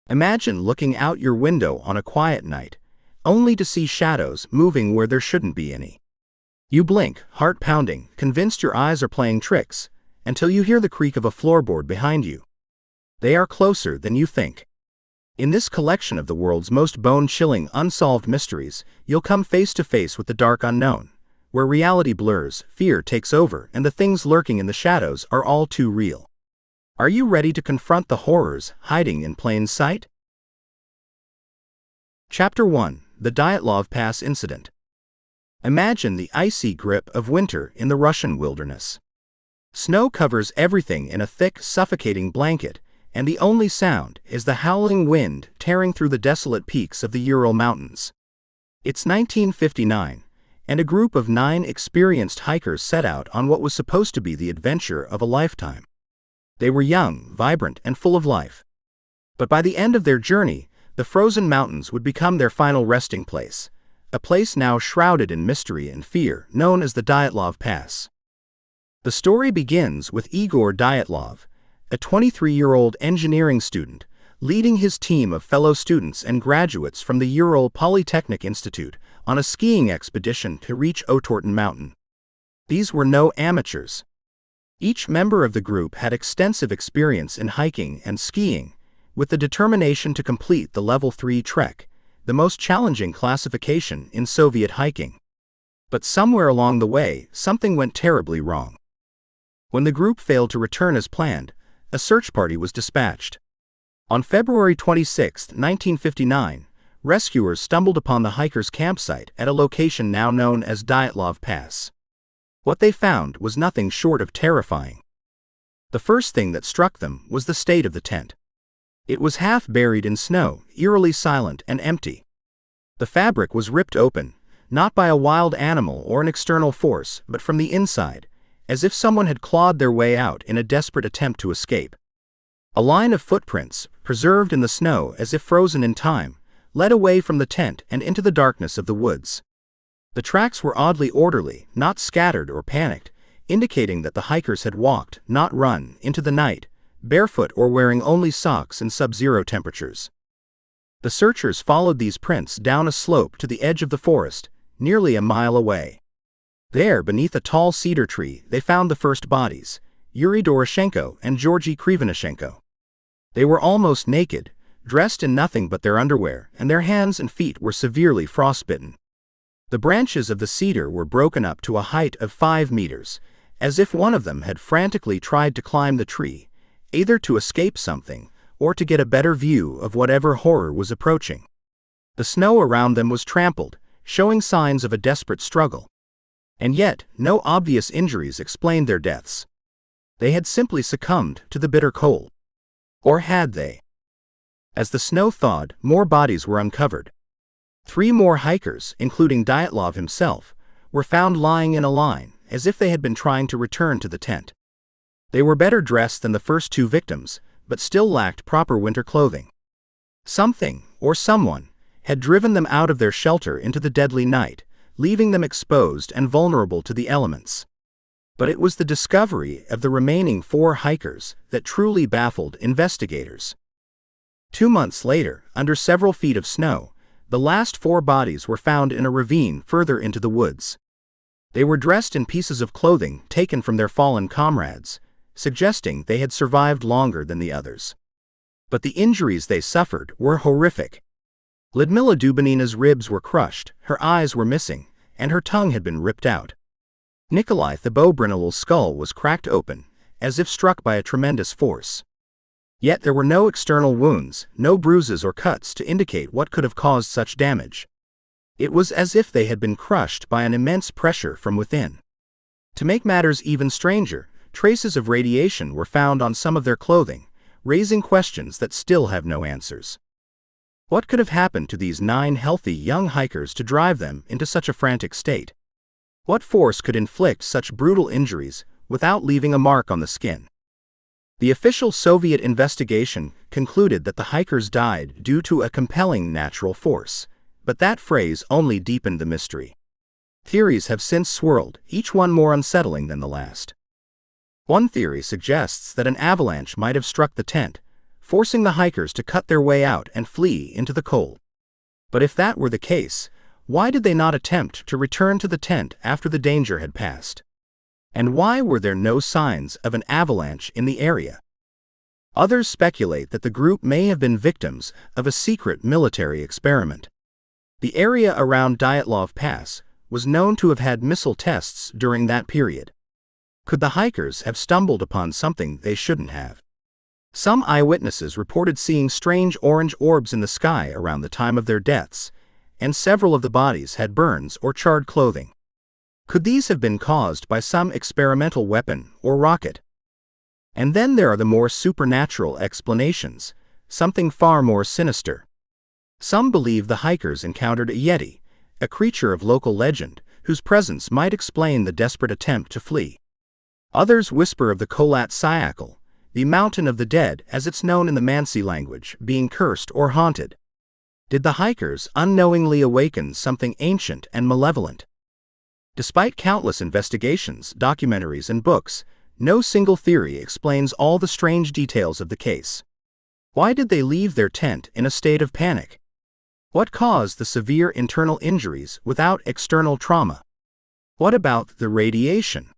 Imagine looking out your window on a quiet night, only to see shadows moving where there shouldn't be any. You blink, heart pounding, convinced your eyes are playing tricks, until you hear the creak of a floorboard behind you. They are closer than you think. In this collection of the world's most bone-chilling unsolved mysteries, you'll come face to face with the dark unknown, where reality blurs, fear takes over, and the things lurking in the shadows are all too real. Are you ready to confront the horrors hiding in plain sight? Chapter 1: The Dyatlov Pass Incident. Imagine the icy grip of winter in the Russian wilderness. Snow covers everything in a thick, suffocating blanket, and the only sound is the howling wind tearing through the desolate peaks of the Ural Mountains. It's 1959, and a group of 9 experienced hikers set out on what was supposed to be the adventure of a lifetime. They were young, vibrant, and full of life. But by the end of their journey, the frozen mountains would become their final resting place, a place now shrouded in mystery and fear, known as the Dyatlov Pass. The story begins with Igor Dyatlov, a 23-year-old engineering student, leading his team of fellow students and graduates from the Ural Polytechnic Institute on a skiing expedition to reach Otorten Mountain. These were no amateurs. Each member of the group had extensive experience in hiking and skiing, with the determination to complete the Level 3 trek, the most challenging classification in Soviet hiking. But somewhere along the way, something went terribly wrong. When the group failed to return as planned, a search party was dispatched. On February 26, 1959, rescuers stumbled upon the hikers' campsite at a location now known as Dyatlov Pass. What they found was nothing short of terrifying. The first thing that struck them was the state of the tent. It was half buried in snow, eerily silent and empty. The fabric was ripped open, not by a wild animal or an external force, but from the inside, as if someone had clawed their way out in a desperate attempt to escape. A line of footprints, preserved in the snow as if frozen in time, led away from the tent and into the darkness of the woods. The tracks were oddly orderly, not scattered or panicked, indicating that the hikers had walked, not run, into the night, barefoot or wearing only socks in sub-zero temperatures. The searchers followed these prints down a slope to the edge of the forest, nearly a mile away. There, beneath a tall cedar tree, they found the first bodies, Yuri Doroshenko and Georgy Krivonishenko. They were almost naked, dressed in nothing but their underwear, and their hands and feet were severely frostbitten. The branches of the cedar were broken up to a height of 5 meters, as if one of them had frantically tried to climb the tree, either to escape something, or to get a better view of whatever horror was approaching. The snow around them was trampled, showing signs of a desperate struggle. And yet, no obvious injuries explained their deaths. They had simply succumbed to the bitter cold. Or had they? As the snow thawed, more bodies were uncovered. 3 more hikers, including Dyatlov himself, were found lying in a line, as if they had been trying to return to the tent. They were better dressed than the first 2 victims, but still lacked proper winter clothing. Something, or someone, had driven them out of their shelter into the deadly night, leaving them exposed and vulnerable to the elements. But it was the discovery of the remaining 4 hikers that truly baffled investigators. 2 months later, under several feet of snow, the last 4 bodies were found in a ravine further into the woods. They were dressed in pieces of clothing taken from their fallen comrades, suggesting they had survived longer than the others. But the injuries they suffered were horrific. Lyudmila Dubinina's ribs were crushed, her eyes were missing, and her tongue had been ripped out. Nikolai Thibeaux-Brunel's skull was cracked open, as if struck by a tremendous force. Yet there were no external wounds, no bruises or cuts to indicate what could have caused such damage. It was as if they had been crushed by an immense pressure from within. To make matters even stranger, traces of radiation were found on some of their clothing, raising questions that still have no answers. What could have happened to these 9 healthy young hikers to drive them into such a frantic state? What force could inflict such brutal injuries without leaving a mark on the skin? The official Soviet investigation concluded that the hikers died due to a compelling natural force, but that phrase only deepened the mystery. Theories have since swirled, each one more unsettling than the last. One theory suggests that an avalanche might have struck the tent, forcing the hikers to cut their way out and flee into the cold. But if that were the case, why did they not attempt to return to the tent after the danger had passed? And why were there no signs of an avalanche in the area? Others speculate that the group may have been victims of a secret military experiment. The area around Dyatlov Pass was known to have had missile tests during that period. Could the hikers have stumbled upon something they shouldn't have? Some eyewitnesses reported seeing strange orange orbs in the sky around the time of their deaths, and several of the bodies had burns or charred clothing. Could these have been caused by some experimental weapon or rocket? And then there are the more supernatural explanations, something far more sinister. Some believe the hikers encountered a yeti, a creature of local legend, whose presence might explain the desperate attempt to flee. Others whisper of the Gelatinous, the mountain of the dead as it's known in the Mansi language, being cursed or haunted. Did the hikers unknowingly awaken something ancient and malevolent? Despite countless investigations, documentaries, and books, no single theory explains all the strange details of the case. Why did they leave their tent in a state of panic? What caused the severe internal injuries without external trauma? What about the radiation?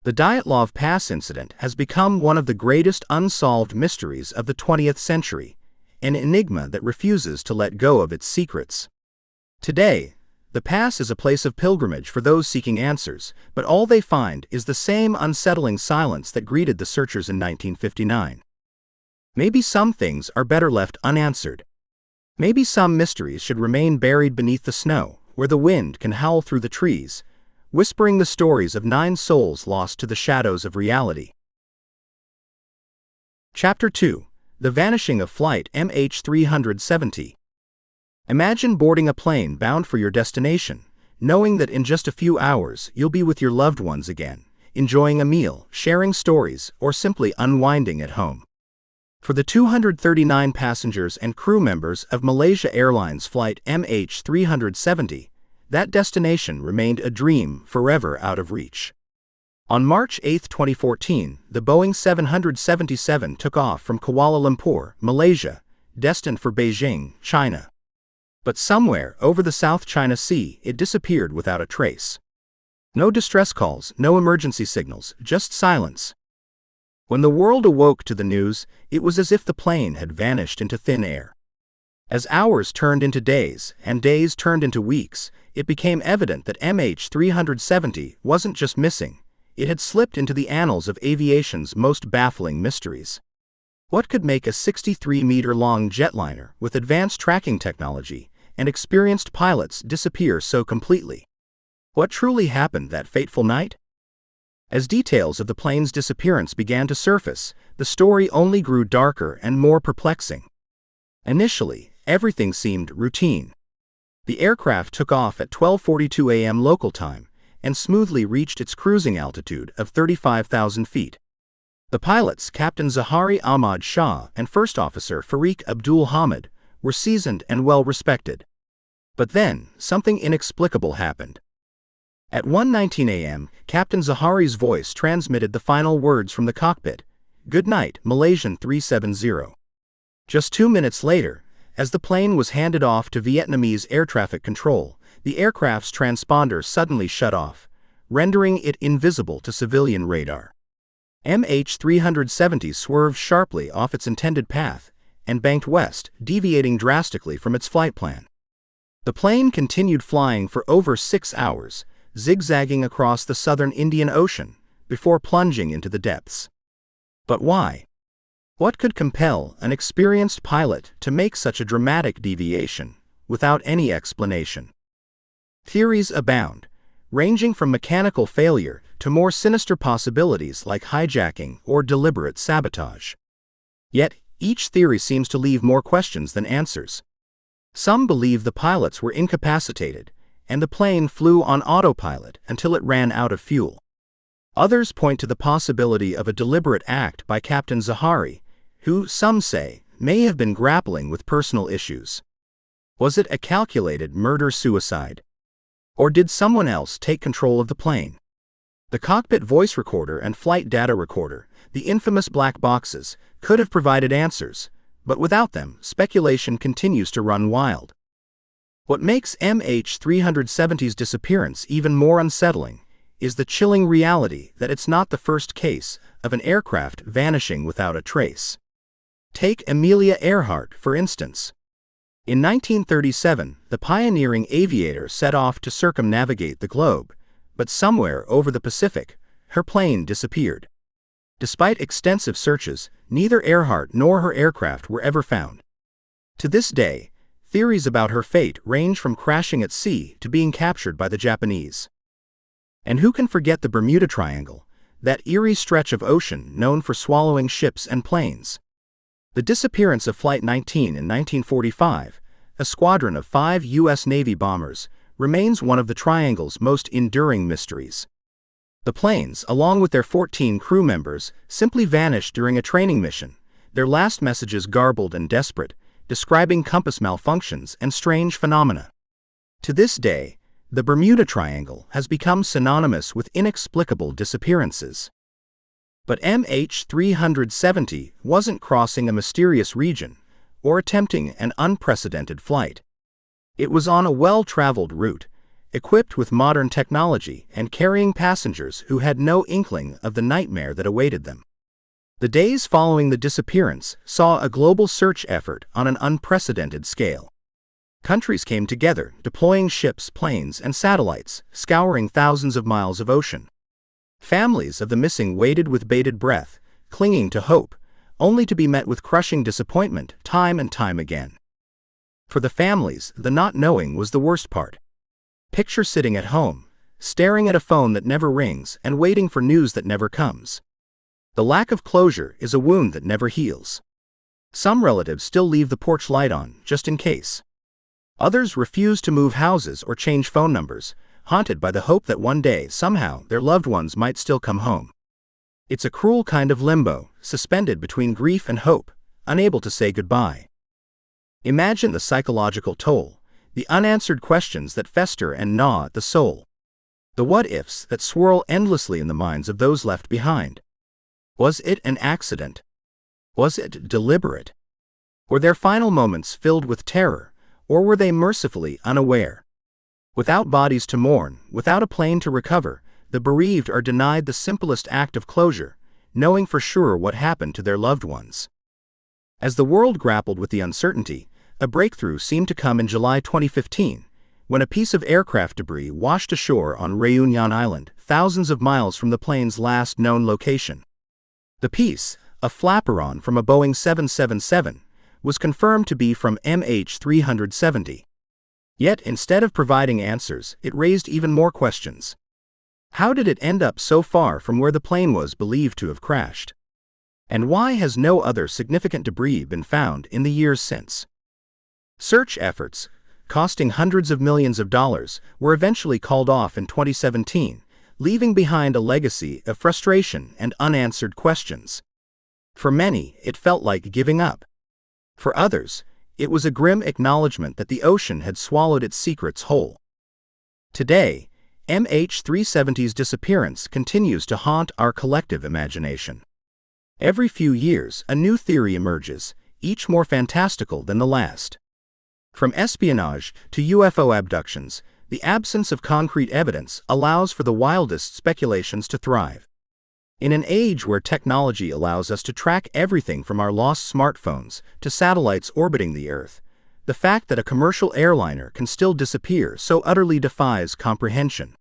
The Dyatlov Pass incident has become one of the greatest unsolved mysteries of the 20th century, an enigma that refuses to let go of its secrets. Today, the pass is a place of pilgrimage for those seeking answers, but all they find is the same unsettling silence that greeted the searchers in 1959. Maybe some things are better left unanswered. Maybe some mysteries should remain buried beneath the snow, where the wind can howl through the trees, whispering the stories of 9 souls lost to the shadows of reality. Chapter 2. The Vanishing of Flight MH370. Imagine boarding a plane bound for your destination, knowing that in just a few hours you'll be with your loved ones again, enjoying a meal, sharing stories, or simply unwinding at home. For the 239 passengers and crew members of Malaysia Airlines Flight MH370, that destination remained a dream forever out of reach. On March 8, 2014, the Boeing 777 took off from Kuala Lumpur, Malaysia, destined for Beijing, China. But somewhere over the South China Sea, it disappeared without a trace. No distress calls, no emergency signals, just silence. When the world awoke to the news, it was as if the plane had vanished into thin air. As hours turned into days, and days turned into weeks, it became evident that MH370 wasn't just missing, it had slipped into the annals of aviation's most baffling mysteries. What could make a 63-meter-long jetliner with advanced tracking technology and experienced pilots disappear so completely? What truly happened that fateful night? As details of the plane's disappearance began to surface, the story only grew darker and more perplexing. Initially, everything seemed routine. The aircraft took off at 12:42 a.m. local time and smoothly reached its cruising altitude of 35,000 feet. The pilots, Captain Zahari Ahmad Shah and First Officer Farik Abdul Hamid, were seasoned and well-respected. But then, something inexplicable happened. At 1:19 a.m., Captain Zahari's voice transmitted the final words from the cockpit, "Good night, Malaysian 370." Just 2 minutes later, as the plane was handed off to Vietnamese air traffic control, the aircraft's transponder suddenly shut off, rendering it invisible to civilian radar. MH370 swerved sharply off its intended path and banked west, deviating drastically from its flight plan. The plane continued flying for over 6 hours, zigzagging across the southern Indian Ocean, before plunging into the depths. But why? What could compel an experienced pilot to make such a dramatic deviation, without any explanation? Theories abound, ranging from mechanical failure to more sinister possibilities like hijacking or deliberate sabotage. Yet, each theory seems to leave more questions than answers. Some believe the pilots were incapacitated, and the plane flew on autopilot until it ran out of fuel. Others point to the possibility of a deliberate act by Captain Zahari, who, some say, may have been grappling with personal issues. Was it a calculated murder-suicide? Or did someone else take control of the plane? The cockpit voice recorder and flight data recorder, the infamous black boxes, could have provided answers, but without them, speculation continues to run wild. What makes MH370's disappearance even more unsettling is the chilling reality that it's not the first case of an aircraft vanishing without a trace. Take Amelia Earhart, for instance. In 1937, the pioneering aviator set off to circumnavigate the globe, but somewhere over the Pacific, her plane disappeared. Despite extensive searches, neither Earhart nor her aircraft were ever found. To this day, theories about her fate range from crashing at sea to being captured by the Japanese. And who can forget the Bermuda Triangle, that eerie stretch of ocean known for swallowing ships and planes? The disappearance of Flight 19 in 1945, a squadron of 5 U.S. Navy bombers, remains one of the Triangle's most enduring mysteries. The planes, along with their 14 crew members, simply vanished during a training mission, their last messages garbled and desperate, describing compass malfunctions and strange phenomena. To this day, the Bermuda Triangle has become synonymous with inexplicable disappearances. But MH370 wasn't crossing a mysterious region or attempting an unprecedented flight. It was on a well-traveled route, equipped with modern technology and carrying passengers who had no inkling of the nightmare that awaited them. The days following the disappearance saw a global search effort on an unprecedented scale. Countries came together, deploying ships, planes, and satellites, scouring thousands of miles of ocean. Families of the missing waited with bated breath, clinging to hope, only to be met with crushing disappointment time and time again. For the families, the not knowing was the worst part. Picture sitting at home, staring at a phone that never rings and waiting for news that never comes. The lack of closure is a wound that never heals. Some relatives still leave the porch light on, just in case. Others refuse to move houses or change phone numbers, haunted by the hope that one day, somehow, their loved ones might still come home. It's a cruel kind of limbo, suspended between grief and hope, unable to say goodbye. Imagine the psychological toll, the unanswered questions that fester and gnaw at the soul. The what-ifs that swirl endlessly in the minds of those left behind. Was it an accident? Was it deliberate? Were their final moments filled with terror, or were they mercifully unaware? Without bodies to mourn, without a plane to recover, the bereaved are denied the simplest act of closure, knowing for sure what happened to their loved ones. As the world grappled with the uncertainty, a breakthrough seemed to come in July 2015, when a piece of aircraft debris washed ashore on Réunion Island, thousands of miles from the plane's last known location. The piece, a flaperon from a Boeing 777, was confirmed to be from MH370. Yet, instead of providing answers, it raised even more questions. How did it end up so far from where the plane was believed to have crashed? And why has no other significant debris been found in the years since? Search efforts, costing hundreds of millions of dollars, were eventually called off in 2017, leaving behind a legacy of frustration and unanswered questions. For many, it felt like giving up. For others, it was a grim acknowledgement that the ocean had swallowed its secrets whole. Today, MH370's disappearance continues to haunt our collective imagination. Every few years, a new theory emerges, each more fantastical than the last. From espionage to UFO abductions, the absence of concrete evidence allows for the wildest speculations to thrive. In an age where technology allows us to track everything from our lost smartphones to satellites orbiting the Earth, the fact that a commercial airliner can still disappear so utterly defies comprehension.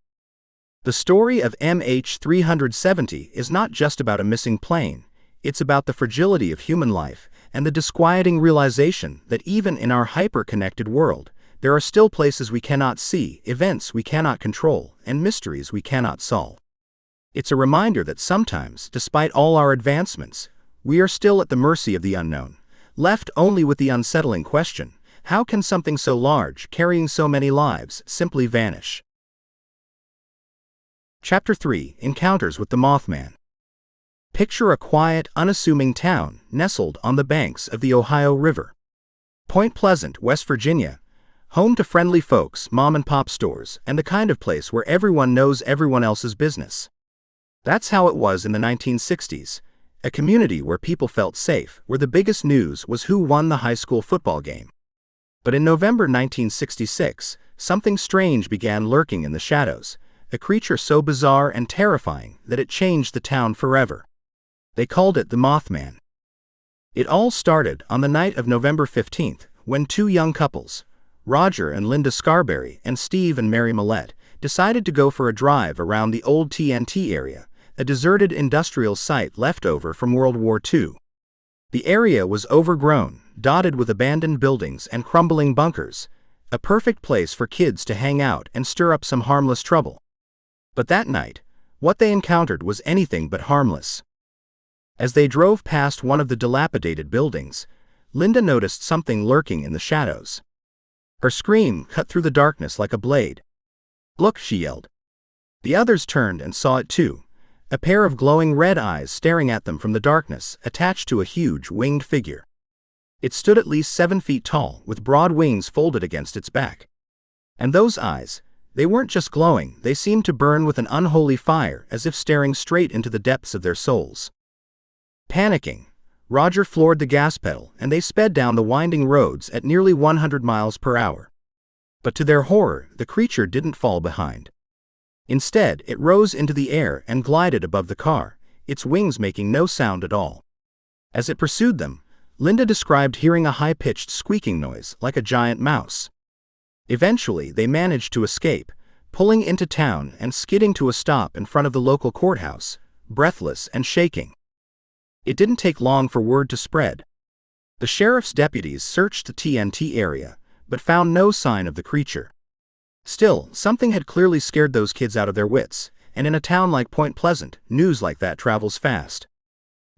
The story of MH370 is not just about a missing plane, it's about the fragility of human life and the disquieting realization that even in our hyper-connected world, there are still places we cannot see, events we cannot control, and mysteries we cannot solve. It's a reminder that sometimes, despite all our advancements, we are still at the mercy of the unknown, left only with the unsettling question, how can something so large, carrying so many lives, simply vanish? Chapter 3: Encounters with the Mothman. Picture a quiet, unassuming town nestled on the banks of the Ohio River. Point Pleasant, West Virginia, home to friendly folks, mom-and-pop stores, and the kind of place where everyone knows everyone else's business. That's how it was in the 1960s, a community where people felt safe, where the biggest news was who won the high school football game. But in November 1966, something strange began lurking in the shadows, a creature so bizarre and terrifying that it changed the town forever. They called it the Mothman. It all started on the night of November 15th, when two young couples, Roger and Linda Scarberry and Steve and Mary Millette, decided to go for a drive around the old TNT area, a deserted industrial site left over from World War II. The area was overgrown, dotted with abandoned buildings and crumbling bunkers, a perfect place for kids to hang out and stir up some harmless trouble. But that night, what they encountered was anything but harmless. As they drove past one of the dilapidated buildings, Linda noticed something lurking in the shadows. Her scream cut through the darkness like a blade. "Look," she yelled. The others turned and saw it too, a pair of glowing red eyes staring at them from the darkness, attached to a huge winged figure. It stood at least 7 feet tall, with broad wings folded against its back. And those eyes, they weren't just glowing, they seemed to burn with an unholy fire, as if staring straight into the depths of their souls. Panicking, Roger floored the gas pedal and they sped down the winding roads at nearly 100 miles per hour. But to their horror, the creature didn't fall behind. Instead, it rose into the air and glided above the car, its wings making no sound at all. As it pursued them, Linda described hearing a high-pitched squeaking noise like a giant mouse. Eventually, they managed to escape, pulling into town and skidding to a stop in front of the local courthouse, breathless and shaking. It didn't take long for word to spread. The sheriff's deputies searched the TNT area, but found no sign of the creature. Still, something had clearly scared those kids out of their wits, and in a town like Point Pleasant, news like that travels fast.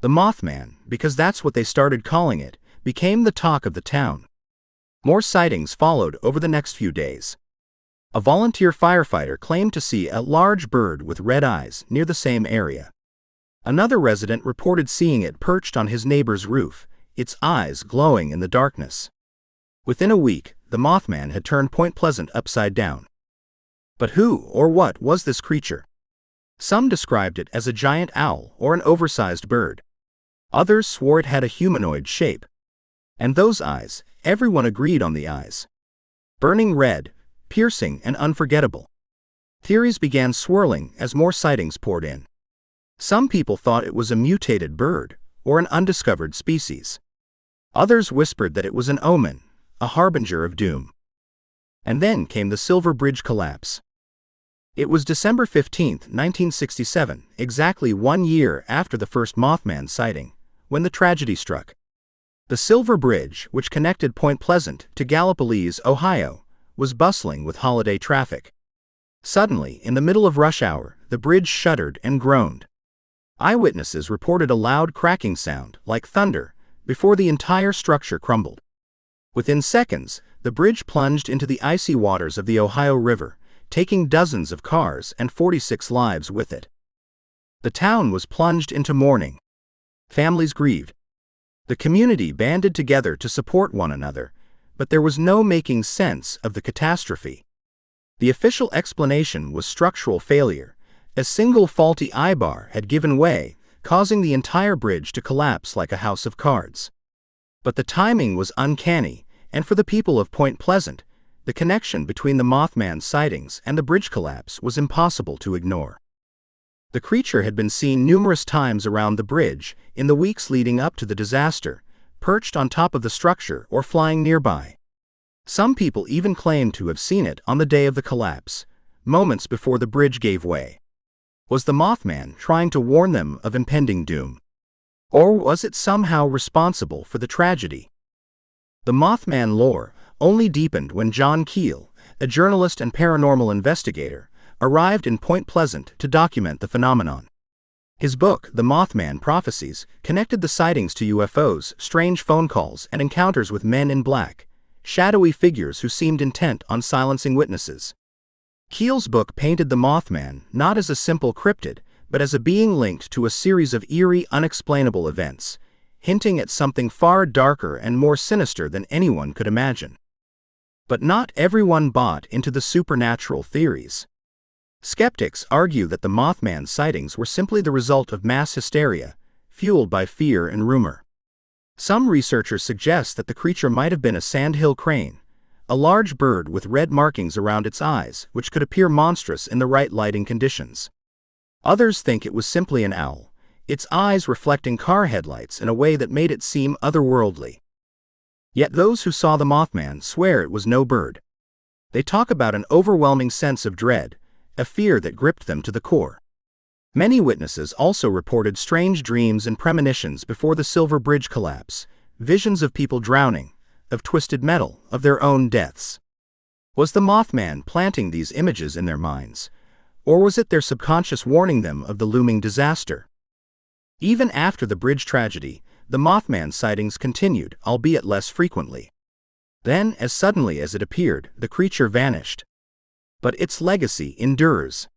The Mothman, because that's what they started calling it, became the talk of the town. More sightings followed over the next few days. A volunteer firefighter claimed to see a large bird with red eyes near the same area. Another resident reported seeing it perched on his neighbor's roof, its eyes glowing in the darkness. Within a week, the Mothman had turned Point Pleasant upside down. But who or what was this creature? Some described it as a giant owl or an oversized bird. Others swore it had a humanoid shape. And those eyes, everyone agreed on the eyes. Burning red, piercing and unforgettable. Theories began swirling as more sightings poured in. Some people thought it was a mutated bird, or an undiscovered species. Others whispered that it was an omen, a harbinger of doom. And then came the Silver Bridge collapse. It was December 15, 1967, exactly 1 year after the first Mothman sighting, when the tragedy struck. The Silver Bridge, which connected Point Pleasant to Gallipolis, Ohio, was bustling with holiday traffic. Suddenly, in the middle of rush hour, the bridge shuddered and groaned. Eyewitnesses reported a loud cracking sound, like thunder, before the entire structure crumbled. Within seconds, the bridge plunged into the icy waters of the Ohio River, taking dozens of cars and 46 lives with it. The town was plunged into mourning. Families grieved. The community banded together to support one another, but there was no making sense of the catastrophe. The official explanation was structural failure. A single faulty eyebar had given way, causing the entire bridge to collapse like a house of cards. But the timing was uncanny, and for the people of Point Pleasant, the connection between the Mothman sightings and the bridge collapse was impossible to ignore. The creature had been seen numerous times around the bridge in the weeks leading up to the disaster, perched on top of the structure or flying nearby. Some people even claimed to have seen it on the day of the collapse, moments before the bridge gave way. Was the Mothman trying to warn them of impending doom? Or was it somehow responsible for the tragedy? The Mothman lore only deepened when John Keel, a journalist and paranormal investigator, arrived in Point Pleasant to document the phenomenon. His book, The Mothman Prophecies, connected the sightings to UFOs, strange phone calls, and encounters with men in black, shadowy figures who seemed intent on silencing witnesses. Keel's book painted the Mothman not as a simple cryptid, but as a being linked to a series of eerie, unexplainable events, hinting at something far darker and more sinister than anyone could imagine. But not everyone bought into the supernatural theories. Skeptics argue that the Mothman sightings were simply the result of mass hysteria, fueled by fear and rumor. Some researchers suggest that the creature might have been a sandhill crane, a large bird with red markings around its eyes, which could appear monstrous in the right lighting conditions. Others think it was simply an owl, its eyes reflecting car headlights in a way that made it seem otherworldly. Yet those who saw the Mothman swear it was no bird. They talk about an overwhelming sense of dread, a fear that gripped them to the core. Many witnesses also reported strange dreams and premonitions before the Silver Bridge collapse, visions of people drowning, of twisted metal, of their own deaths. Was the Mothman planting these images in their minds, or was it their subconscious warning them of the looming disaster? Even after the bridge tragedy, the Mothman sightings continued, albeit less frequently. Then, as suddenly as it appeared, the creature vanished. But its legacy endures.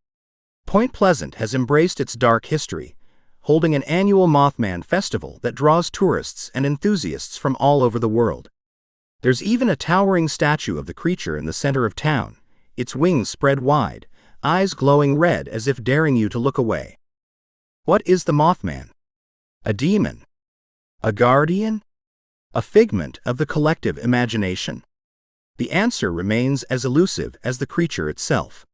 Point Pleasant has embraced its dark history, holding an annual Mothman festival that draws tourists and enthusiasts from all over the world. There's even a towering statue of the creature in the center of town, its wings spread wide, eyes glowing red as if daring you to look away. What is the Mothman? A demon? A guardian? A figment of the collective imagination? The answer remains as elusive as the creature itself.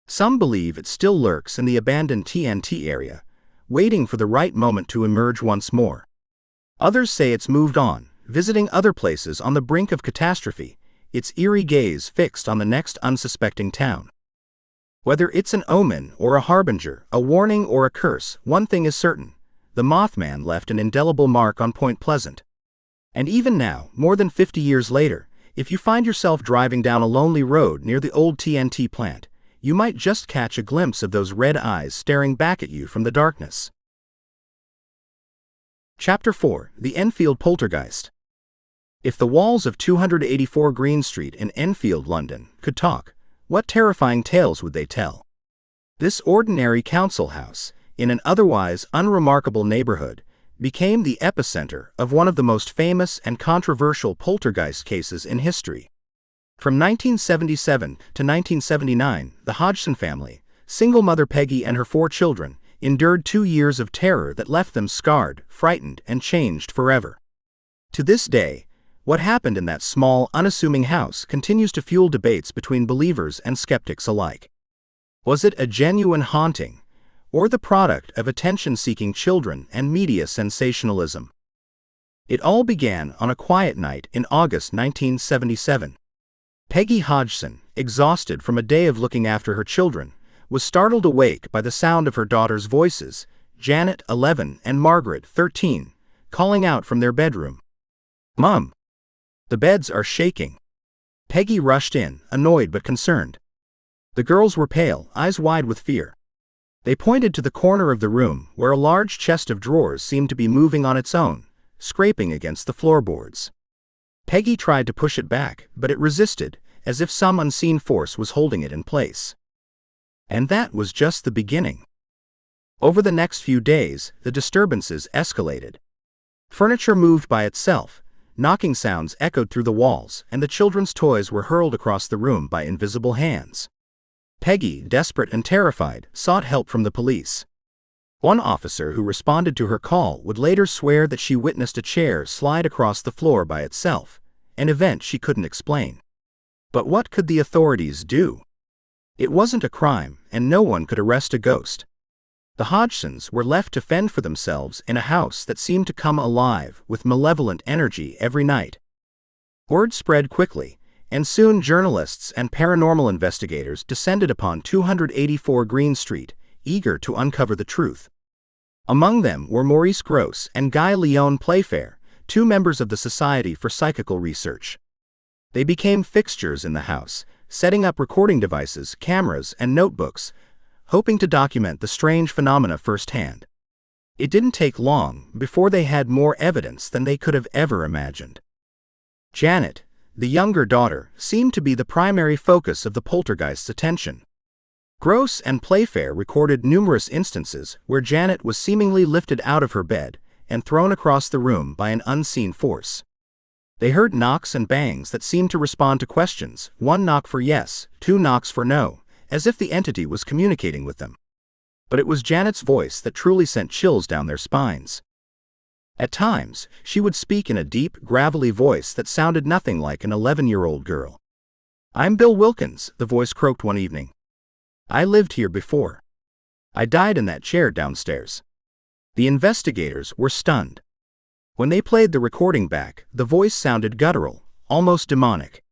Some believe it still lurks in the abandoned TNT area, waiting for the right moment to emerge once more. Others say it's moved on, visiting other places on the brink of catastrophe, its eerie gaze fixed on the next unsuspecting town. Whether it's an omen or a harbinger, a warning or a curse, one thing is certain: the Mothman left an indelible mark on Point Pleasant. And even now, more than 50 years later, if you find yourself driving down a lonely road near the old TNT plant, you might just catch a glimpse of those red eyes staring back at you from the darkness. Chapter 4: The Enfield Poltergeist. If the walls of 284 Green Street in Enfield, London, could talk, what terrifying tales would they tell? This ordinary council house, in an otherwise unremarkable neighborhood, became the epicenter of one of the most famous and controversial poltergeist cases in history. From 1977 to 1979, the Hodgson family, single mother Peggy and her 4 children, endured 2 years of terror that left them scarred, frightened, and changed forever. To this day, what happened in that small, unassuming house continues to fuel debates between believers and skeptics alike. Was it a genuine haunting, or the product of attention-seeking children and media sensationalism? It all began on a quiet night in August 1977. Peggy Hodgson, exhausted from a day of looking after her children, was startled awake by the sound of her daughters' voices, Janet, 11, and Margaret, 13, calling out from their bedroom. "Mom! The beds are shaking." Peggy rushed in, annoyed but concerned. The girls were pale, eyes wide with fear. They pointed to the corner of the room where a large chest of drawers seemed to be moving on its own, scraping against the floorboards. Peggy tried to push it back, but it resisted, as if some unseen force was holding it in place. And that was just the beginning. Over the next few days, the disturbances escalated. Furniture moved by itself, knocking sounds echoed through the walls, and the children's toys were hurled across the room by invisible hands. Peggy, desperate and terrified, sought help from the police. One officer who responded to her call would later swear that she witnessed a chair slide across the floor by itself, an event she couldn't explain. But what could the authorities do? It wasn't a crime, and no one could arrest a ghost. The Hodgsons were left to fend for themselves in a house that seemed to come alive with malevolent energy every night. Word spread quickly, and soon journalists and paranormal investigators descended upon 284 Green Street, eager to uncover the truth. Among them were Maurice Grosse and Guy Leon Playfair, 2 members of the Society for Psychical Research. They became fixtures in the house, setting up recording devices, cameras, and notebooks, hoping to document the strange phenomena firsthand. It didn't take long before they had more evidence than they could have ever imagined. Janet, the younger daughter, seemed to be the primary focus of the poltergeist's attention. Grosse and Playfair recorded numerous instances where Janet was seemingly lifted out of her bed and thrown across the room by an unseen force. They heard knocks and bangs that seemed to respond to questions, 1 knock for yes, 2 knocks for no, as if the entity was communicating with them. But it was Janet's voice that truly sent chills down their spines. At times, she would speak in a deep, gravelly voice that sounded nothing like an 11-year-old girl. "I'm Bill Wilkins," the voice croaked one evening. "I lived here before. I died in that chair downstairs." The investigators were stunned. When they played the recording back, the voice sounded guttural, almost demonic.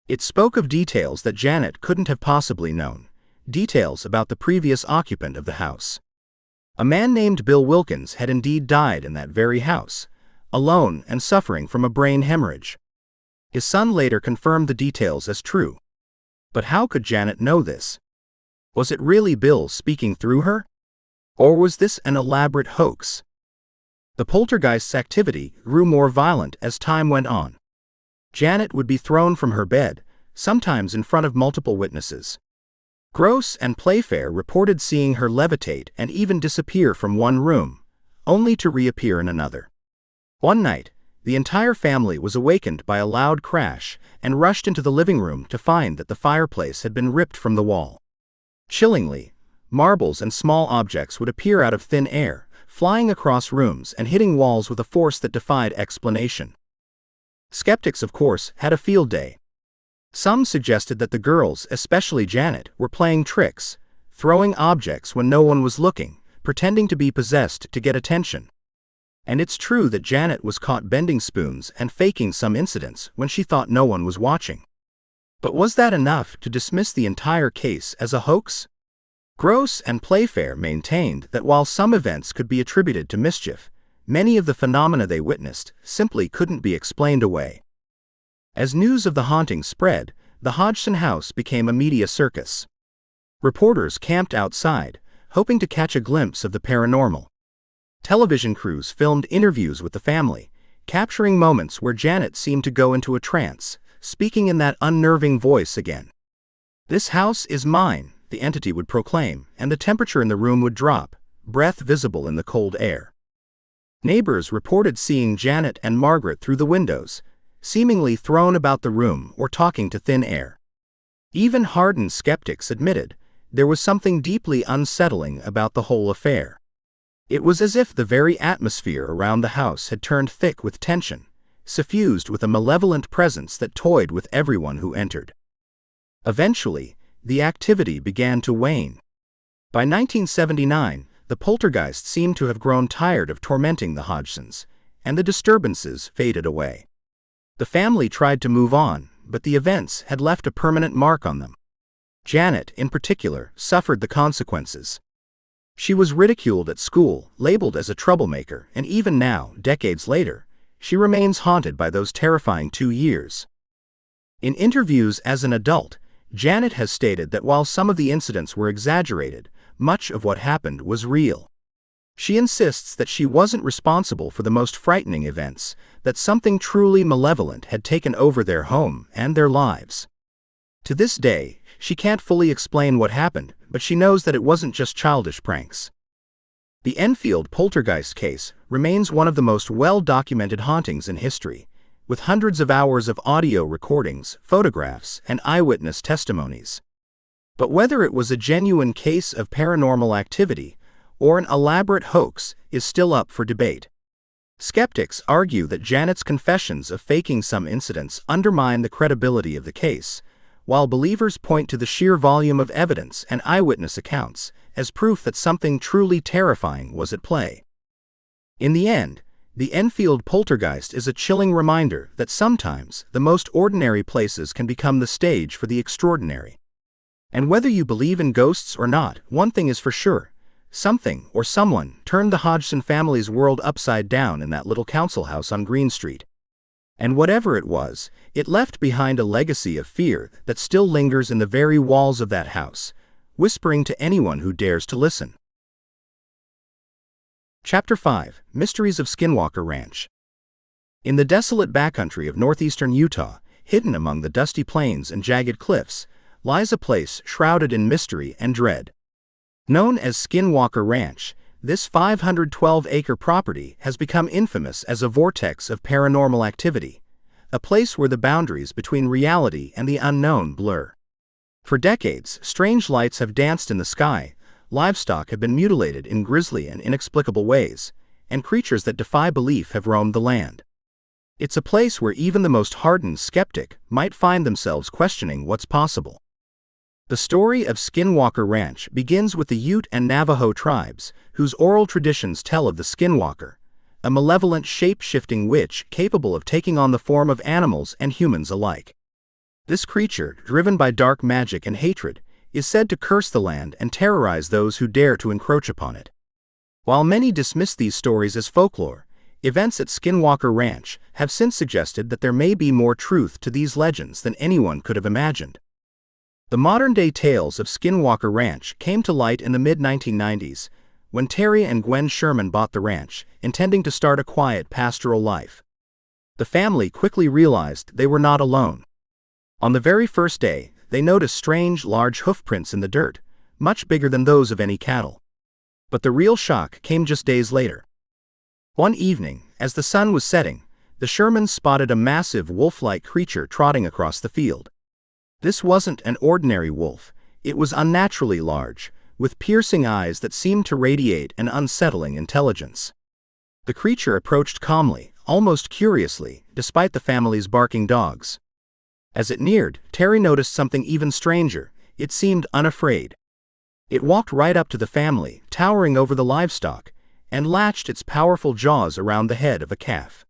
It spoke of details that Janet couldn't have possibly known, details about the previous occupant of the house. A man named Bill Wilkins had indeed died in that very house, alone and suffering from a brain hemorrhage. His son later confirmed the details as true. But how could Janet know this? Was it really Bill speaking through her? Or was this an elaborate hoax? The poltergeist's activity grew more violent as time went on. Janet would be thrown from her bed, sometimes in front of multiple witnesses. Gross and Playfair reported seeing her levitate and even disappear from one room, only to reappear in another. One night, the entire family was awakened by a loud crash and rushed into the living room to find that the fireplace had been ripped from the wall. Chillingly, marbles and small objects would appear out of thin air, flying across rooms and hitting walls with a force that defied explanation. Skeptics, of course, had a field day. Some suggested that the girls, especially Janet, were playing tricks, throwing objects when no one was looking, pretending to be possessed to get attention. And it's true that Janet was caught bending spoons and faking some incidents when she thought no one was watching. But was that enough to dismiss the entire case as a hoax? Gross and Playfair maintained that while some events could be attributed to mischief, many of the phenomena they witnessed simply couldn't be explained away. As news of the haunting spread, the Hodgson house became a media circus. Reporters camped outside, hoping to catch a glimpse of the paranormal. Television crews filmed interviews with the family, capturing moments where Janet seemed to go into a trance, speaking in that unnerving voice again. "This house is mine," the entity would proclaim, and the temperature in the room would drop, breath visible in the cold air. Neighbors reported seeing Janet and Margaret through the windows, seemingly thrown about the room or talking to thin air. Even hardened skeptics admitted there was something deeply unsettling about the whole affair. It was as if the very atmosphere around the house had turned thick with tension, suffused with a malevolent presence that toyed with everyone who entered. Eventually, the activity began to wane. By 1979, the poltergeist seemed to have grown tired of tormenting the Hodgsons, and the disturbances faded away. The family tried to move on, but the events had left a permanent mark on them. Janet, in particular, suffered the consequences. She was ridiculed at school, labeled as a troublemaker, and even now, decades later, she remains haunted by those terrifying 2 years. In interviews as an adult, Janet has stated that while some of the incidents were exaggerated, much of what happened was real. She insists that she wasn't responsible for the most frightening events, that something truly malevolent had taken over their home and their lives. To this day, she can't fully explain what happened, but she knows that it wasn't just childish pranks. The Enfield poltergeist case remains one of the most well-documented hauntings in history, with hundreds of hours of audio recordings, photographs, and eyewitness testimonies. But whether it was a genuine case of paranormal activity or an elaborate hoax is still up for debate. Skeptics argue that Janet's confessions of faking some incidents undermine the credibility of the case, while believers point to the sheer volume of evidence and eyewitness accounts as proof that something truly terrifying was at play. In the end, the Enfield poltergeist is a chilling reminder that sometimes the most ordinary places can become the stage for the extraordinary. And whether you believe in ghosts or not, one thing is for sure: something or someone turned the Hodgson family's world upside down in that little council house on Green Street. And whatever it was, it left behind a legacy of fear that still lingers in the very walls of that house, whispering to anyone who dares to listen. Chapter 5: Mysteries of Skinwalker Ranch. In the desolate backcountry of northeastern Utah, hidden among the dusty plains and jagged cliffs, lies a place shrouded in mystery and dread. Known as Skinwalker Ranch, this 512-acre property has become infamous as a vortex of paranormal activity, a place where the boundaries between reality and the unknown blur. For decades, strange lights have danced in the sky, livestock have been mutilated in grisly and inexplicable ways, and creatures that defy belief have roamed the land. It's a place where even the most hardened skeptic might find themselves questioning what's possible. The story of Skinwalker Ranch begins with the Ute and Navajo tribes, whose oral traditions tell of the Skinwalker, a malevolent shape-shifting witch capable of taking on the form of animals and humans alike. This creature, driven by dark magic and hatred, is said to curse the land and terrorize those who dare to encroach upon it. While many dismiss these stories as folklore, events at Skinwalker Ranch have since suggested that there may be more truth to these legends than anyone could have imagined. The modern-day tales of Skinwalker Ranch came to light in the mid-1990s, when Terry and Gwen Sherman bought the ranch, intending to start a quiet pastoral life. The family quickly realized they were not alone. On the very first day, they noticed strange, large hoofprints in the dirt, much bigger than those of any cattle. But the real shock came just days later. One evening, as the sun was setting, the Shermans spotted a massive wolf-like creature trotting across the field. This wasn't an ordinary wolf, it was unnaturally large, with piercing eyes that seemed to radiate an unsettling intelligence. The creature approached calmly, almost curiously, despite the family's barking dogs. As it neared, Terry noticed something even stranger. It seemed unafraid. It walked right up to the family, towering over the livestock, and latched its powerful jaws around the head of a calf.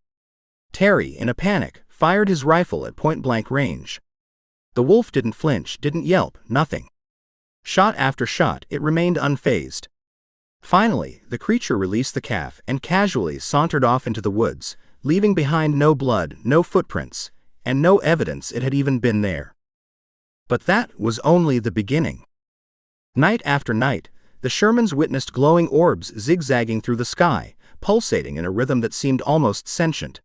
Terry, in a panic, fired his rifle at point-blank range. The wolf didn't flinch, didn't yelp, nothing. Shot after shot, it remained unfazed. Finally, the creature released the calf and casually sauntered off into the woods, leaving behind no blood, no footprints, and no evidence it had even been there. But that was only the beginning. Night after night, the Shermans witnessed glowing orbs zigzagging through the sky, pulsating in a rhythm that seemed almost sentient.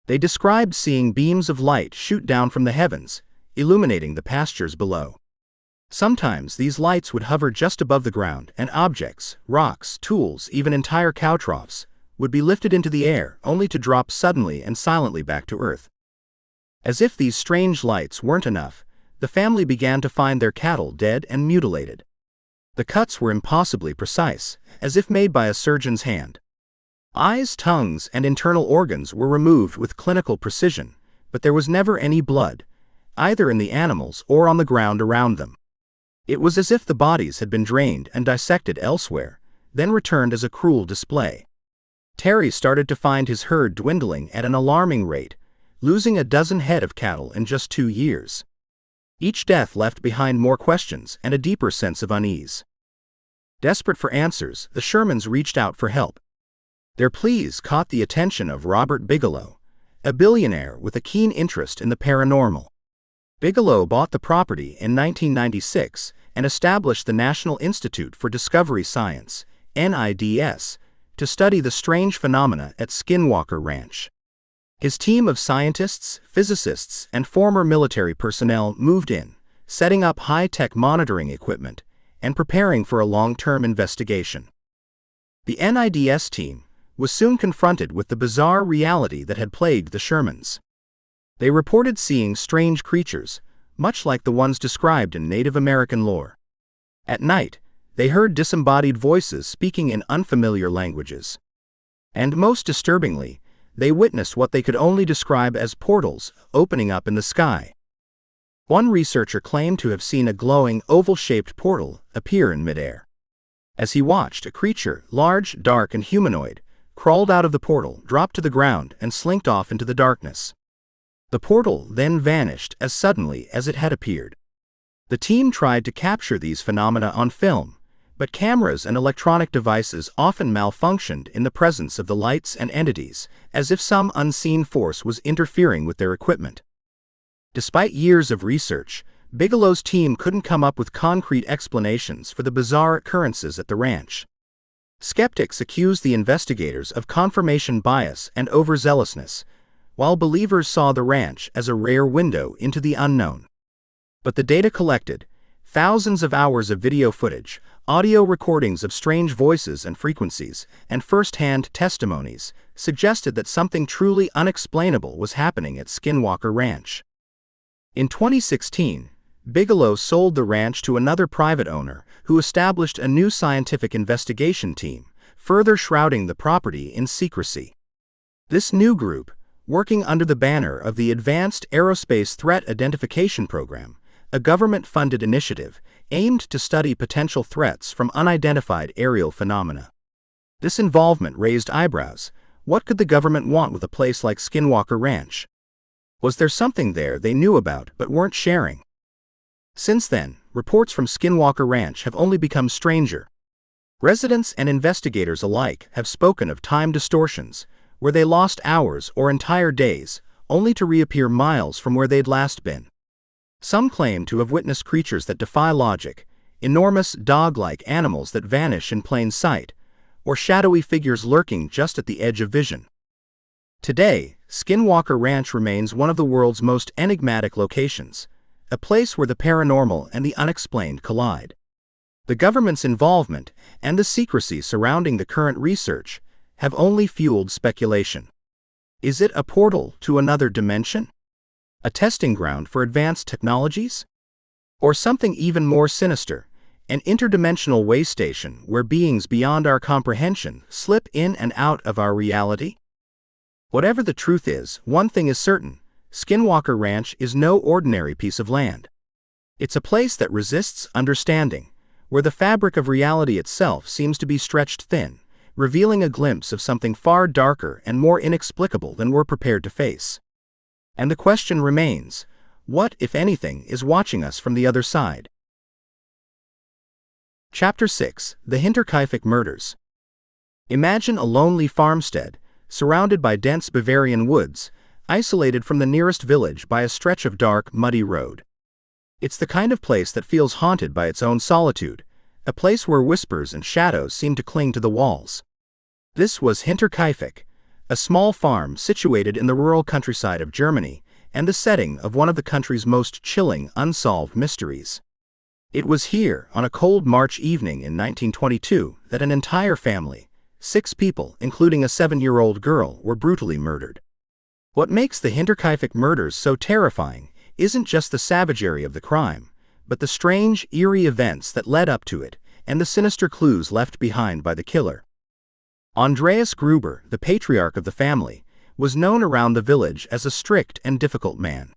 They described seeing beams of light shoot down from the heavens, illuminating the pastures below. Sometimes these lights would hover just above the ground, and objects, rocks, tools, even entire cow troughs, would be lifted into the air, only to drop suddenly and silently back to earth. As if these strange lights weren't enough, the family began to find their cattle dead and mutilated. The cuts were impossibly precise, as if made by a surgeon's hand. Eyes, tongues, and internal organs were removed with clinical precision, but there was never any blood, either in the animals or on the ground around them. It was as if the bodies had been drained and dissected elsewhere, then returned as a cruel display. Terry started to find his herd dwindling at an alarming rate, losing a dozen head of cattle in just 2 years. Each death left behind more questions and a deeper sense of unease. Desperate for answers, the Shermans reached out for help. Their pleas caught the attention of Robert Bigelow, a billionaire with a keen interest in the paranormal. Bigelow bought the property in 1996 and established the National Institute for Discovery Science, NIDS, to study the strange phenomena at Skinwalker Ranch. His team of scientists, physicists, and former military personnel moved in, setting up high-tech monitoring equipment and preparing for a long-term investigation. The NIDS team was soon confronted with the bizarre reality that had plagued the Shermans. They reported seeing strange creatures, much like the ones described in Native American lore. At night, they heard disembodied voices speaking in unfamiliar languages. And most disturbingly, they witnessed what they could only describe as portals opening up in the sky. One researcher claimed to have seen a glowing, oval-shaped portal appear in midair. As he watched, a creature, large, dark, and humanoid, crawled out of the portal, dropped to the ground, and slinked off into the darkness. The portal then vanished as suddenly as it had appeared. The team tried to capture these phenomena on film, but cameras and electronic devices often malfunctioned in the presence of the lights and entities, as if some unseen force was interfering with their equipment. Despite years of research, Bigelow's team couldn't come up with concrete explanations for the bizarre occurrences at the ranch. Skeptics accused the investigators of confirmation bias and overzealousness, while believers saw the ranch as a rare window into the unknown. But the data collected, thousands of hours of video footage, audio recordings of strange voices and frequencies, and first-hand testimonies, suggested that something truly unexplainable was happening at Skinwalker Ranch. In 2016, Bigelow sold the ranch to another private owner who established a new scientific investigation team further shrouding the property in secrecy. This new group, working under the banner of the Advanced Aerospace Threat Identification Program, a government-funded initiative, aimed to study potential threats from unidentified aerial phenomena. This involvement raised eyebrows. What could the government want with a place like Skinwalker Ranch? Was there something there they knew about but weren't sharing? Since then, reports from Skinwalker Ranch have only become stranger. Residents and investigators alike have spoken of time distortions, where they lost hours or entire days, only to reappear miles from where they'd last been. Some claim to have witnessed creatures that defy logic, enormous dog-like animals that vanish in plain sight, or shadowy figures lurking just at the edge of vision. Today, Skinwalker Ranch remains one of the world's most enigmatic locations, a place where the paranormal and the unexplained collide. The government's involvement and the secrecy surrounding the current research have only fueled speculation. Is it a portal to another dimension? A testing ground for advanced technologies? Or something even more sinister, an interdimensional way station where beings beyond our comprehension slip in and out of our reality? Whatever the truth is, one thing is certain: Skinwalker Ranch is no ordinary piece of land. It's a place that resists understanding, where the fabric of reality itself seems to be stretched thin, revealing a glimpse of something far darker and more inexplicable than we're prepared to face. And the question remains: what, if anything, is watching us from the other side? Chapter 6: The Hinterkaifeck Murders. Imagine a lonely farmstead, surrounded by dense Bavarian woods, isolated from the nearest village by a stretch of dark, muddy road. It's the kind of place that feels haunted by its own solitude, a place where whispers and shadows seem to cling to the walls. This was Hinterkaifeck, a small farm situated in the rural countryside of Germany, and the setting of one of the country's most chilling unsolved mysteries. It was here, on a cold March evening in 1922, that an entire family, 6 people, including a 7-year-old girl, were brutally murdered. What makes the Hinterkaifeck murders so terrifying isn't just the savagery of the crime, but the strange, eerie events that led up to it, and the sinister clues left behind by the killer. Andreas Gruber, the patriarch of the family, was known around the village as a strict and difficult man.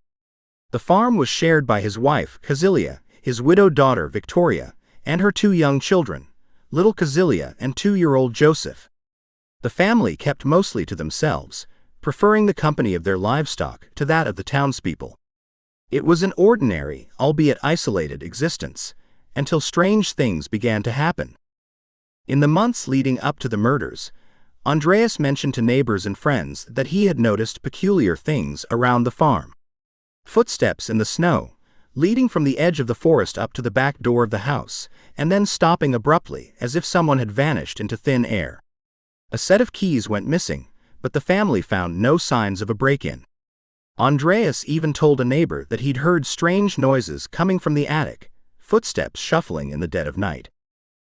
The farm was shared by his wife, Kazilia, his widowed daughter, Victoria, and her 2 young children, little Kazilia and 2-year-old Joseph. The family kept mostly to themselves, preferring the company of their livestock to that of the townspeople. It was an ordinary, albeit isolated, existence, until strange things began to happen. In the months leading up to the murders, Andreas mentioned to neighbors and friends that he had noticed peculiar things around the farm. Footsteps in the snow, leading from the edge of the forest up to the back door of the house, and then stopping abruptly as if someone had vanished into thin air. A set of keys went missing, but the family found no signs of a break-in. Andreas even told a neighbor that he'd heard strange noises coming from the attic, footsteps shuffling in the dead of night.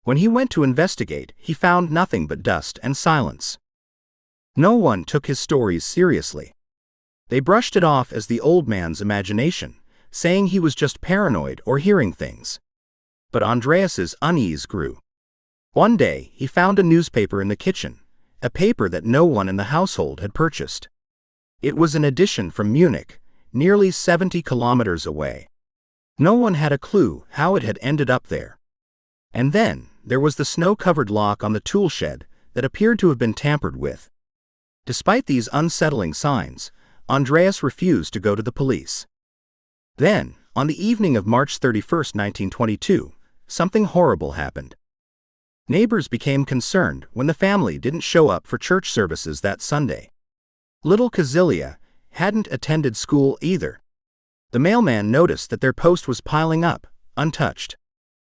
When he went to investigate, he found nothing but dust and silence. No one took his stories seriously. They brushed it off as the old man's imagination, saying he was just paranoid or hearing things. But Andreas's unease grew. One day, he found a newspaper in the kitchen, a paper that no one in the household had purchased. It was an edition from Munich, nearly 70 kilometers away. No one had a clue how it had ended up there. And then, there was the snow-covered lock on the tool shed that appeared to have been tampered with. Despite these unsettling signs, Andreas refused to go to the police. Then, on the evening of March 31, 1922, something horrible happened. Neighbors became concerned when the family didn't show up for church services that Sunday. Little Kazilia hadn't attended school either. The mailman noticed that their post was piling up, untouched.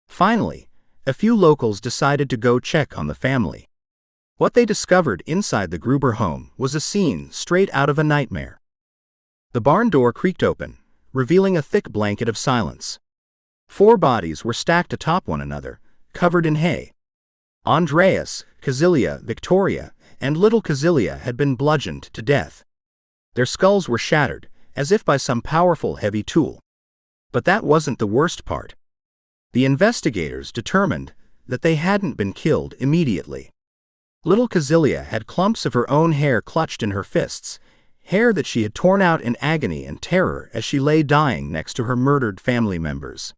Finally, a few locals decided to go check on the family. What they discovered inside the Gruber home was a scene straight out of a nightmare. The barn door creaked open, revealing a thick blanket of silence. 4 bodies were stacked atop one another, covered in hay. Andreas, Kazilia, Victoria, and little Kazilia had been bludgeoned to death. Their skulls were shattered, as if by some powerful heavy tool. But that wasn't the worst part. The investigators determined that they hadn't been killed immediately. Little Kazilia had clumps of her own hair clutched in her fists, hair that she had torn out in agony and terror as she lay dying next to her murdered family members.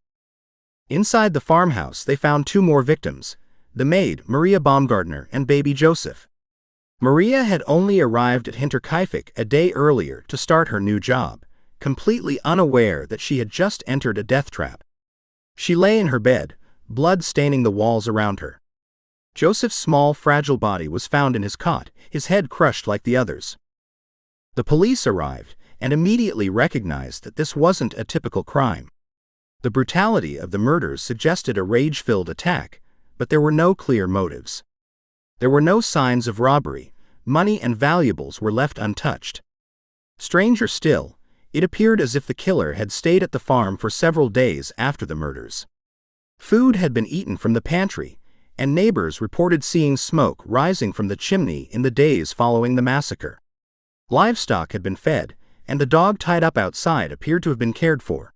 Inside the farmhouse they found two more victims, the maid, Maria Baumgartner, and baby Joseph. Maria had only arrived at Hinterkaifeck a day earlier to start her new job, completely unaware that she had just entered a death trap. She lay in her bed, blood staining the walls around her. Joseph's small, fragile body was found in his cot, his head crushed like the others. The police arrived and immediately recognized that this wasn't a typical crime. The brutality of the murders suggested a rage-filled attack, but there were no clear motives. There were no signs of robbery. Money and valuables were left untouched. Stranger still, it appeared as if the killer had stayed at the farm for several days after the murders. Food had been eaten from the pantry, and neighbors reported seeing smoke rising from the chimney in the days following the massacre. Livestock had been fed, and the dog tied up outside appeared to have been cared for.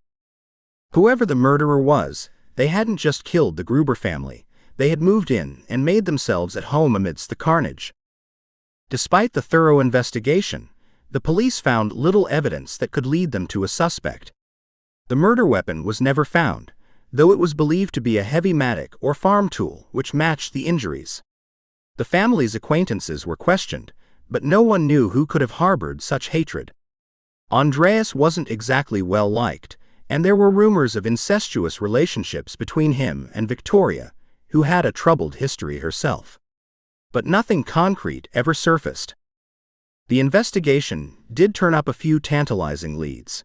Whoever the murderer was, they hadn't just killed the Gruber family, they had moved in and made themselves at home amidst the carnage. Despite the thorough investigation, the police found little evidence that could lead them to a suspect. The murder weapon was never found, though it was believed to be a heavy mattock or farm tool which matched the injuries. The family's acquaintances were questioned, but no one knew who could have harbored such hatred. Andreas wasn't exactly well liked, and there were rumors of incestuous relationships between him and Victoria, who had a troubled history herself. But nothing concrete ever surfaced. The investigation did turn up a few tantalizing leads.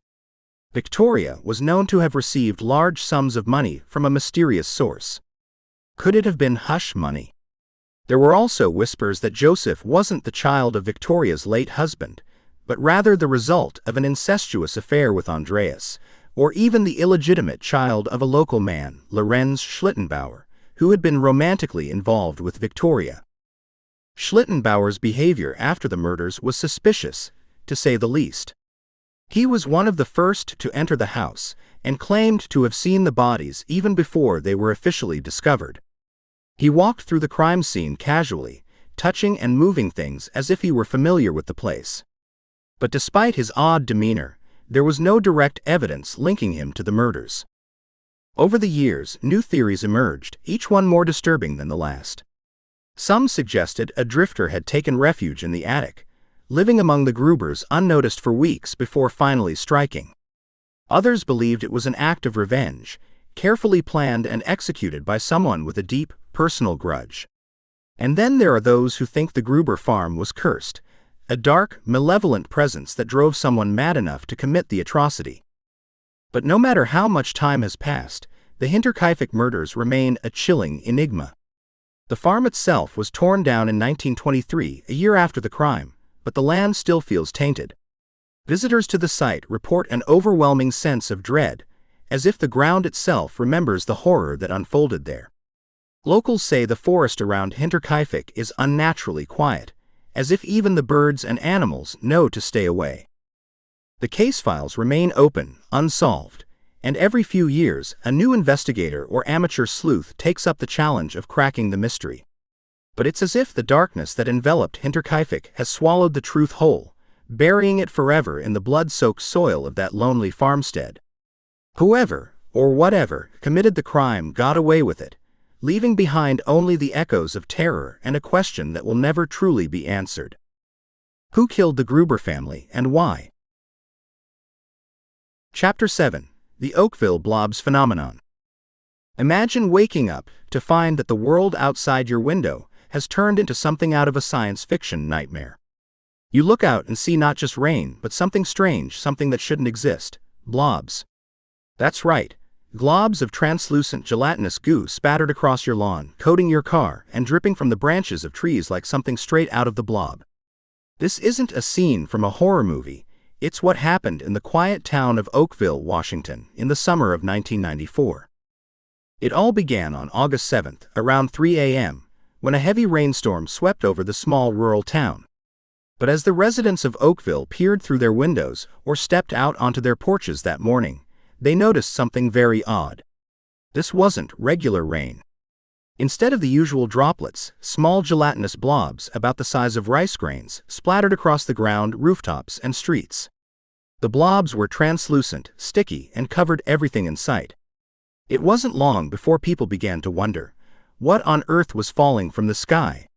Victoria was known to have received large sums of money from a mysterious source. Could it have been hush money? There were also whispers that Joseph wasn't the child of Victoria's late husband, but rather the result of an incestuous affair with Andreas, or even the illegitimate child of a local man, Lorenz Schlittenbauer, who had been romantically involved with Victoria. Schlittenbauer's behavior after the murders was suspicious, to say the least. He was one of the first to enter the house, and claimed to have seen the bodies even before they were officially discovered. He walked through the crime scene casually, touching and moving things as if he were familiar with the place. But despite his odd demeanor, there was no direct evidence linking him to the murders. Over the years, new theories emerged, each one more disturbing than the last. Some suggested a drifter had taken refuge in the attic, living among the Grubers unnoticed for weeks before finally striking. Others believed it was an act of revenge, carefully planned and executed by someone with a deep, personal grudge. And then there are those who think the Gruber farm was cursed, a dark, malevolent presence that drove someone mad enough to commit the atrocity. But no matter how much time has passed, the Hinterkaifeck murders remain a chilling enigma. The farm itself was torn down in 1923, a year after the crime, but the land still feels tainted. Visitors to the site report an overwhelming sense of dread, as if the ground itself remembers the horror that unfolded there. Locals say the forest around Hinterkaifeck is unnaturally quiet, as if even the birds and animals know to stay away. The case files remain open, unsolved, and every few years a new investigator or amateur sleuth takes up the challenge of cracking the mystery. But it's as if the darkness that enveloped Hinterkaifeck has swallowed the truth whole, burying it forever in the blood-soaked soil of that lonely farmstead. Whoever, or whatever, committed the crime got away with it, leaving behind only the echoes of terror and a question that will never truly be answered. Who killed the Gruber family and why? Chapter 7. The Oakville Blobs Phenomenon. Imagine waking up to find that the world outside your window has turned into something out of a science fiction nightmare. You look out and see not just rain, but something strange, something that shouldn't exist. Blobs. That's right. Globs of translucent gelatinous goo spattered across your lawn, coating your car, and dripping from the branches of trees like something straight out of the Blob. This isn't a scene from a horror movie. It's what happened in the quiet town of Oakville, Washington, in the summer of 1994. It all began on August 7th, around 3 a.m., when a heavy rainstorm swept over the small rural town. But as the residents of Oakville peered through their windows or stepped out onto their porches that morning, they noticed something very odd. This wasn't regular rain. Instead of the usual droplets, small gelatinous blobs about the size of rice grains splattered across the ground, rooftops, and streets. The blobs were translucent, sticky, and covered everything in sight. It wasn't long before people began to wonder, what on earth was falling from the sky?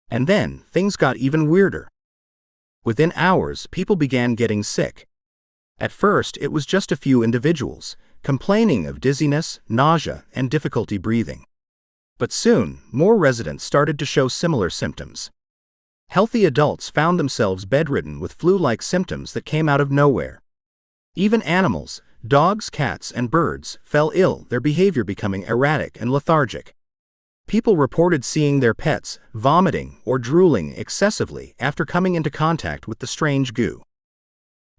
And then, things got even weirder. Within hours, people began getting sick. At first, it was just a few individuals, complaining of dizziness, nausea, and difficulty breathing. But soon, more residents started to show similar symptoms. Healthy adults found themselves bedridden with flu-like symptoms that came out of nowhere. Even animals, dogs, cats, and birds, fell ill, their behavior becoming erratic and lethargic. People reported seeing their pets vomiting or drooling excessively after coming into contact with the strange goo.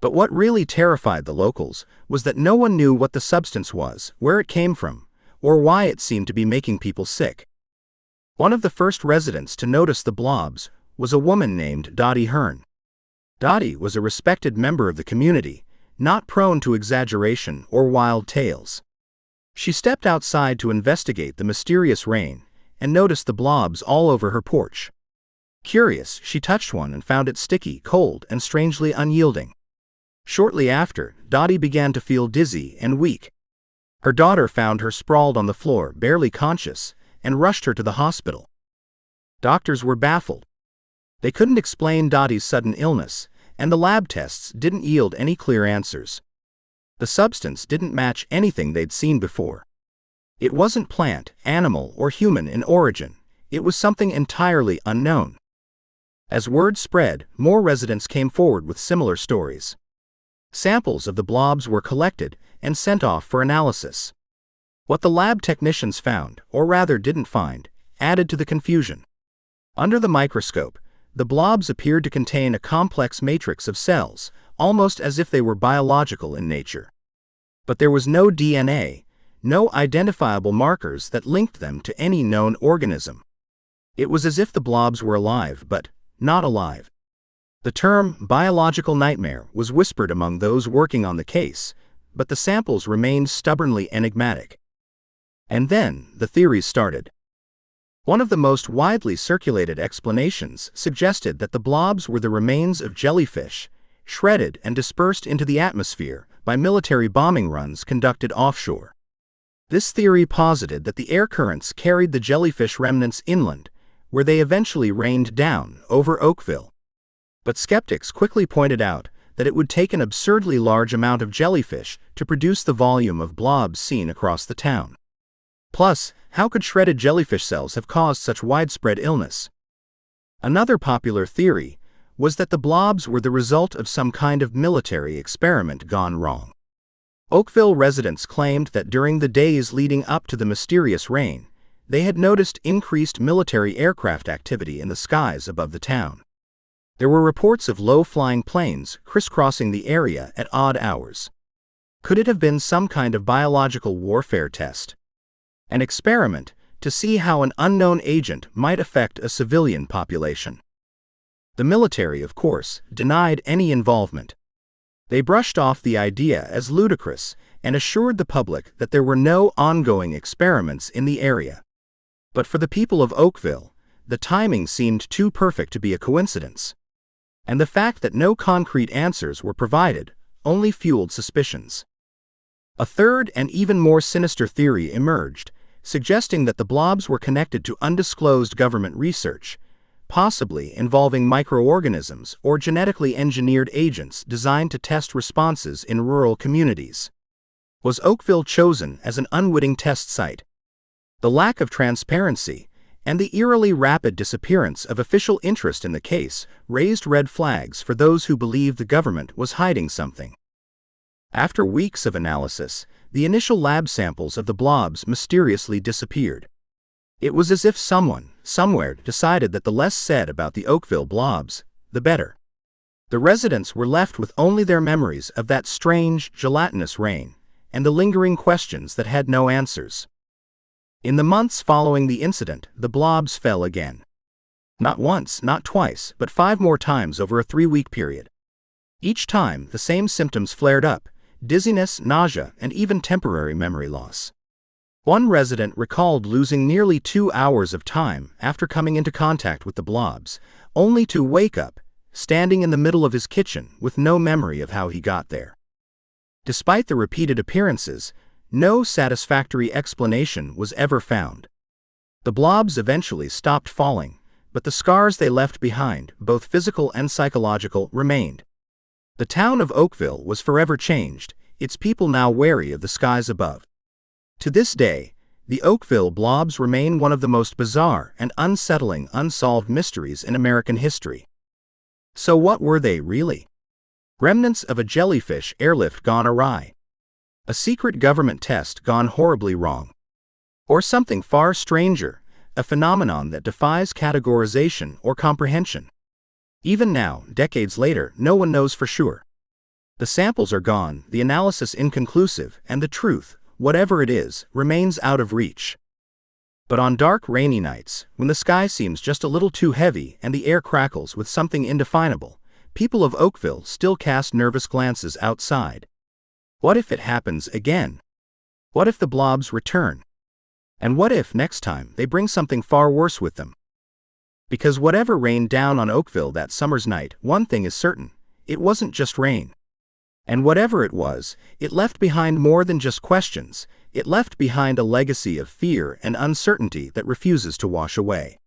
But what really terrified the locals was that no one knew what the substance was, where it came from, or why it seemed to be making people sick. One of the first residents to notice the blobs was a woman named Dottie Hearn. Dottie was a respected member of the community, not prone to exaggeration or wild tales. She stepped outside to investigate the mysterious rain and noticed the blobs all over her porch. Curious, she touched one and found it sticky, cold, and strangely unyielding. Shortly after, Dottie began to feel dizzy and weak. Her daughter found her sprawled on the floor, barely conscious, and rushed her to the hospital. Doctors were baffled. They couldn't explain Dottie's sudden illness, and the lab tests didn't yield any clear answers. The substance didn't match anything they'd seen before. It wasn't plant, animal, or human in origin. It was something entirely unknown. As word spread, more residents came forward with similar stories. Samples of the blobs were collected and sent off for analysis. What the lab technicians found, or rather didn't find, added to the confusion. Under the microscope, the blobs appeared to contain a complex matrix of cells, almost as if they were biological in nature. But there was no DNA, no identifiable markers that linked them to any known organism. It was as if the blobs were alive, but not alive. The term biological nightmare was whispered among those working on the case, but the samples remained stubbornly enigmatic. And then, the theories started. One of the most widely circulated explanations suggested that the blobs were the remains of jellyfish, shredded and dispersed into the atmosphere by military bombing runs conducted offshore. This theory posited that the air currents carried the jellyfish remnants inland, where they eventually rained down over Oakville. But skeptics quickly pointed out that it would take an absurdly large amount of jellyfish to produce the volume of blobs seen across the town. Plus, how could shredded jellyfish cells have caused such widespread illness? Another popular theory was that the blobs were the result of some kind of military experiment gone wrong. Oakville residents claimed that during the days leading up to the mysterious rain, they had noticed increased military aircraft activity in the skies above the town. There were reports of low-flying planes crisscrossing the area at odd hours. Could it have been some kind of biological warfare test? An experiment to see how an unknown agent might affect a civilian population. The military, of course, denied any involvement. They brushed off the idea as ludicrous and assured the public that there were no ongoing experiments in the area. But for the people of Oakville, the timing seemed too perfect to be a coincidence. And the fact that no concrete answers were provided only fueled suspicions. A third and even more sinister theory emerged, suggesting that the blobs were connected to undisclosed government research, possibly involving microorganisms or genetically engineered agents designed to test responses in rural communities. Was Oakville chosen as an unwitting test site? The lack of transparency and the eerily rapid disappearance of official interest in the case raised red flags for those who believed the government was hiding something. After weeks of analysis, the initial lab samples of the blobs mysteriously disappeared. It was as if someone, somewhere, decided that the less said about the Oakville blobs, the better. The residents were left with only their memories of that strange, gelatinous rain, and the lingering questions that had no answers. In the months following the incident, the blobs fell again. Not once, not twice, but 5 more times over a 3-week period. Each time, the same symptoms flared up: dizziness, nausea, and even temporary memory loss. One resident recalled losing nearly 2 hours of time after coming into contact with the blobs, only to wake up, standing in the middle of his kitchen with no memory of how he got there. Despite the repeated appearances, no satisfactory explanation was ever found. The blobs eventually stopped falling, but the scars they left behind, both physical and psychological, remained. The town of Oakville was forever changed, its people now wary of the skies above. To this day, the Oakville blobs remain one of the most bizarre and unsettling unsolved mysteries in American history. So what were they really? Remnants of a jellyfish airlift gone awry? A secret government test gone horribly wrong? Or something far stranger, a phenomenon that defies categorization or comprehension? Even now, decades later, no one knows for sure. The samples are gone, the analysis inconclusive, and the truth, whatever it is, remains out of reach. But on dark, rainy nights, when the sky seems just a little too heavy and the air crackles with something indefinable, people of Oakville still cast nervous glances outside. What if it happens again? What if the blobs return? And what if, next time, they bring something far worse with them? Because whatever rained down on Oakville that summer's night, one thing is certain: it wasn't just rain. And whatever it was, it left behind more than just questions. It left behind a legacy of fear and uncertainty that refuses to wash away.